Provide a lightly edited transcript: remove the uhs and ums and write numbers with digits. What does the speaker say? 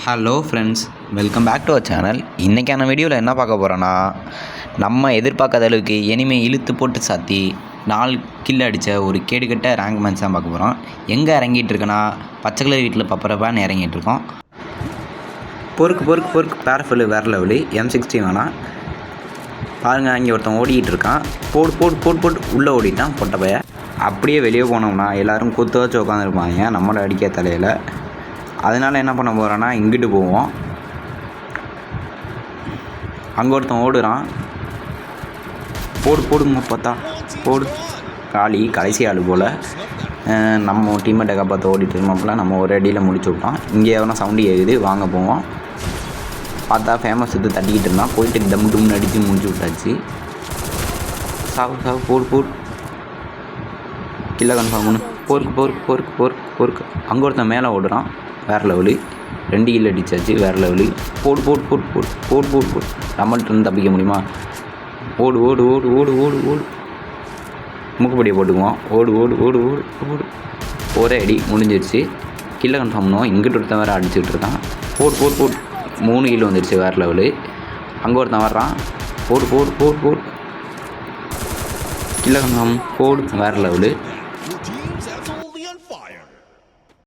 Hello friends, welcome back to our channel. இன்றைக்கான வீடியோவில் என்ன பார்க்க போகிறோன்னா, நம்ம எதிர்பார்க்காத அளவுக்கு எனிமே இழுத்து போட்டு சாத்தி 4 கில் அடித்த ஒரு கேடுகட்ட ரேங்க் மேட்ச் தான் பார்க்க போகிறோம். எங்கே இறங்கிட்டு இருக்கேன்னா, பச்சை கலர் வீட்டில் பப்பரப்பான்னு இறங்கிட்டு இருக்கோம். பொறுக்கு பேரஃபுல்லு வேறு லெவலு. M60 வேணாம் பாருங்கள், அங்கே ஒருத்தன் ஓடிக்கிட்டு இருக்கான். போட்டு உள்ளே ஓடிட்டான் பொட்ட பைய. அப்படியே வெளியே போனோம்னா எல்லோரும் குத்து வச்சு உட்காந்துருப்பாங்க நம்மளை அடிக்க தலையில். அதனால் என்ன பண்ண போகிறோன்னா, இங்கிட்டு போவோம். அங்கே ஒருத்தன் ஓடுறான். போடுங்க பார்த்தா போடு. கடைசி ஆள் போல். நம்ம டீம்மேட்டை காப்பாற்ற ஓடிட்டு இருக்கோம்ல, நம்ம ஒரு அடியில் முடிச்சு விட்டோம். இங்கே எவனா சவுண்டு கேட்குது, வாங்க போவோம். பார்த்தா ஃபேமஸ் எடுத்து தட்டிக்கிட்டு இருந்தான். போயிட்டு டம்முன்னு அடித்து முடிச்சு விட்டாச்சு. சாவு போடு கில்லை கன்ஃபார்ம் பண்ணு. பொறுக்கு. அங்கே ஒருத்தன் மேலே ஓடுறான். வேறு லெவலு. 2 கில் அடித்தாச்சு. வேறு லெவலு. போடு. நம்மள்ட்ட இருந்து தப்பிக்க முடியுமா? ஓடு. மூக்குப்படியை போட்டுக்குவோம். ஓடு. ஒரே அடி முடிஞ்சிருச்சு. கில்லை கன்ஃபார்ம் பண்ணுவோம். இங்கிட்ட ஒருத்தன் வேறு அடிச்சுட்டு இருக்கான். போடு. 3 கில் வந்துடுச்சு. வேறு லெவலு. அங்கே ஒருத்தன் வர்றான். போடு. கில்லை கன்ஃபார்ம். போடு. வேறு லெவலு.